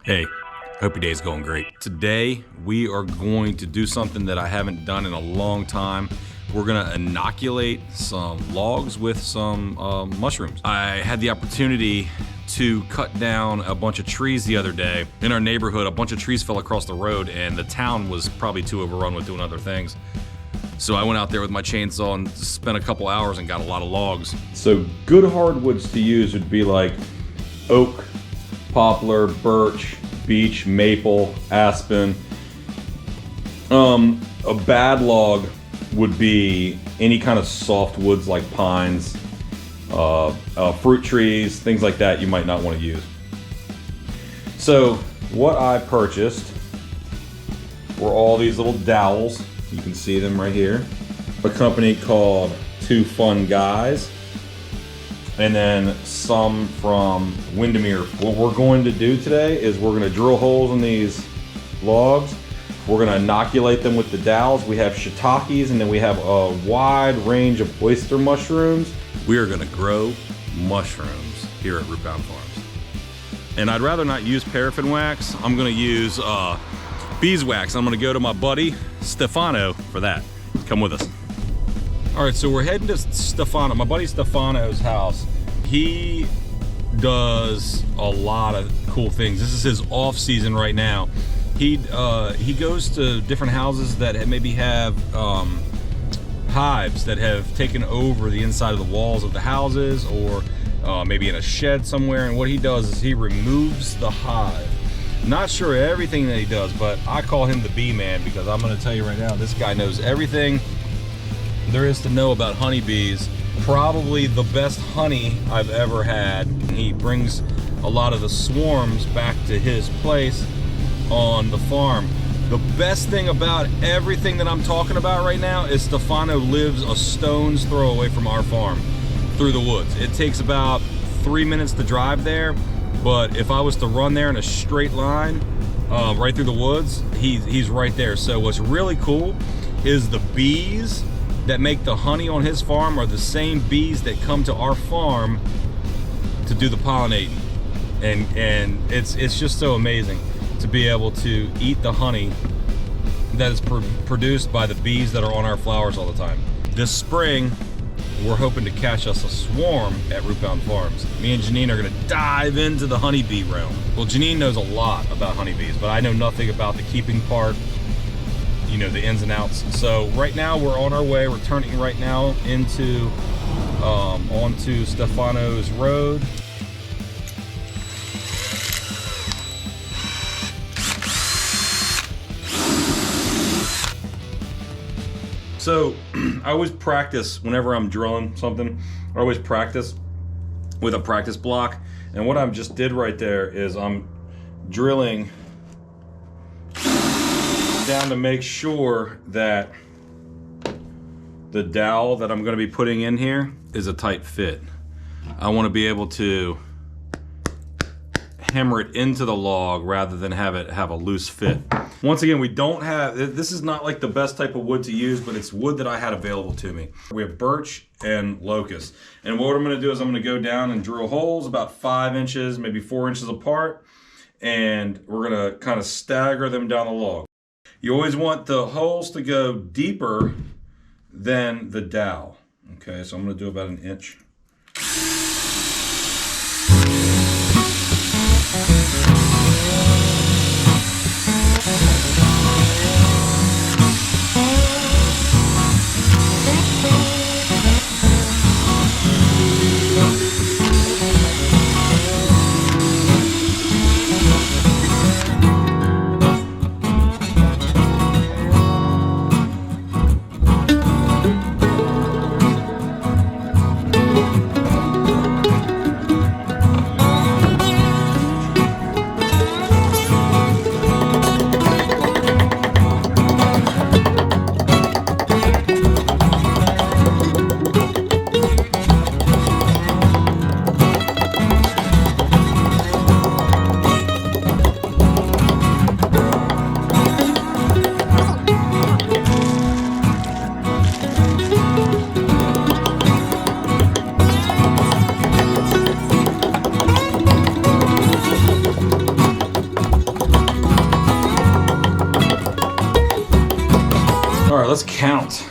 Hey, hope your day's going great. Today, we are going to do something that I haven't done in a long time. We're gonna inoculate some logs with some mushrooms. I had the opportunity to cut down a bunch of trees the other day. In our neighborhood, a bunch of trees fell across the road and the town was probably too overrun with doing other things. So I went out there with my chainsaw and spent a couple hours and got a lot of logs. So good hardwoods to use would be like oak, poplar, birch, beech, maple, aspen. A bad log would be any kind of soft woods like pines, fruit trees, things like that you might not want to use. So what I purchased were all these little dowels. You can see them right here. A company called Two Fun Guys. And then some from Windermere. What we're going to do today is we're gonna drill holes in these logs. We're gonna inoculate them with the dowels. We have shiitakes, and then we have a wide range of oyster mushrooms. We are gonna grow mushrooms here at Rootbound Farms. And I'd rather not use paraffin wax. I'm gonna use beeswax. I'm gonna go to my buddy Stefano for that. Come with us. All right, so we're heading to Stefano, my buddy Stefano's house. He does a lot of cool things. This is his off season right now. He goes to different houses that maybe have hives that have taken over the inside of the walls of the houses, or maybe in a shed somewhere. And what he does is he removes the hive. Not sure everything that he does, but I call him the bee man, because I'm gonna tell you right now, this guy knows everything there is to know about honeybees. Probably the best honey I've ever had. He brings a lot of the swarms back to his place on the farm. The best thing about everything that I'm talking about right now is Stefano lives a stone's throw away from our farm through the woods. It takes about 3 minutes to drive there, but if I was to run there in a straight line right through the woods, he's right there. So what's really cool is the bees that make the honey on his farm are the same bees that come to our farm to do the pollinating. And it's just so amazing to be able to eat the honey that is produced by the bees that are on our flowers all the time. This spring, we're hoping to catch us a swarm at Rootbound Farms. Me and Janine are gonna dive into the honeybee realm. Well, Janine knows a lot about honeybees, but I know nothing about the keeping part, you know, the ins and outs. So right now we're on our way. We're turning right now into onto Stefano's road. So I always practice whenever I'm drilling something. I always practice with a practice block. And what I just did right there is I'm drilling down to make sure that the dowel that I'm going to be putting in here is a tight fit. I want to be able to hammer it into the log rather than have it have a loose fit. Once again, we don't have, this is not like the best type of wood to use, but it's wood that I had available to me. We have birch and locust. And what I'm going to do is I'm going to go down and drill holes about 5 inches, maybe 4 inches apart. And we're going to kind of stagger them down the log. You always want the holes to go deeper than the dowel. Okay, so I'm gonna do about 1 inch. right, let's count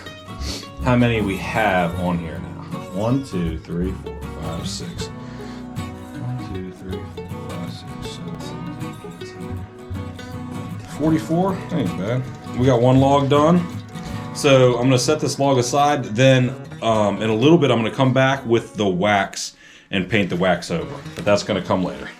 how many we have on here now. 1, 2, 3, 4, 5, 6. 1, 2, 3, 4, 5, 6, 7, 8, 10, 44. That ain't bad. We got one log done. So I'm gonna set this log aside. Then in a little bit, I'm gonna come back with the wax and paint the wax over. But that's gonna come later.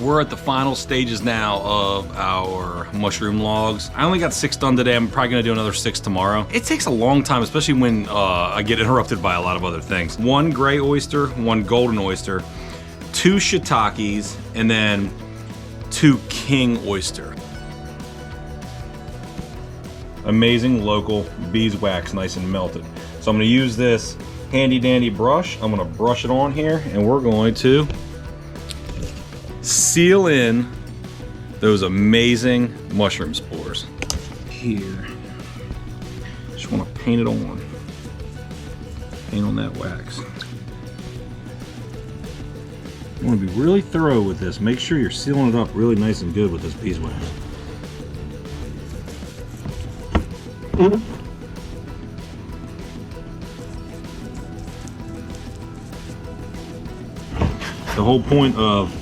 We're at the final stages now of our mushroom logs. I only got 6 done today. I'm probably gonna do another 6 tomorrow. It takes a long time, especially when I get interrupted by a lot of other things. 1 gray oyster, 1 golden oyster, 2 shiitakes, and then 2 king oyster. Amazing local beeswax, nice and melted. So I'm gonna use this handy dandy brush. I'm gonna brush it on here, and we're going to seal in those amazing mushroom spores. Here, just want to paint it on. Paint on that wax. You want to be really thorough with this. Make sure you're sealing it up really nice and good with this beeswax. The whole point of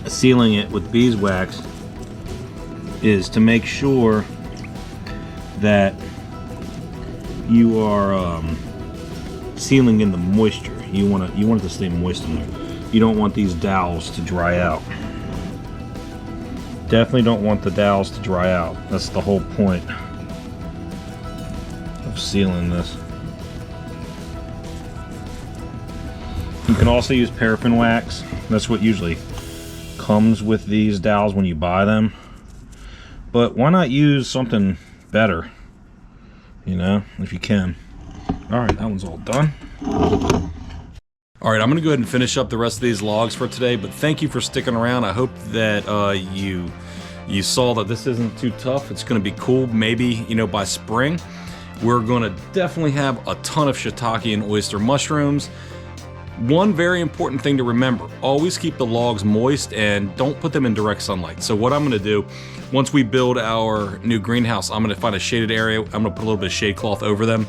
sealing it with beeswax is to make sure that you are sealing in the moisture. You want it to stay moist in there. You don't want these dowels to dry out. Definitely don't want the dowels to dry out. That's the whole point of sealing this. You can also use paraffin wax. That's what usually comes with these dowels when you buy them. But why not use something better? You know, if you can. Alright, that one's all done. Alright, I'm gonna go ahead and finish up the rest of these logs for today, but thank you for sticking around. I hope that you saw that this isn't too tough. It's gonna be cool. Maybe, you know, by spring we're gonna definitely have a ton of shiitake and oyster mushrooms. One very important thing to remember, always keep the logs moist and don't put them in direct sunlight. So what I'm gonna do, once we build our new greenhouse, I'm gonna find a shaded area. I'm gonna put a little bit of shade cloth over them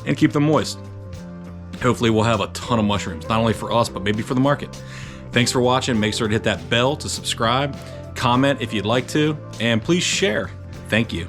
and keep them moist. Hopefully we'll have a ton of mushrooms, not only for us, but maybe for the market. Thanks for watching. Make sure to hit that bell to subscribe, comment if you'd like to, and please share. Thank you.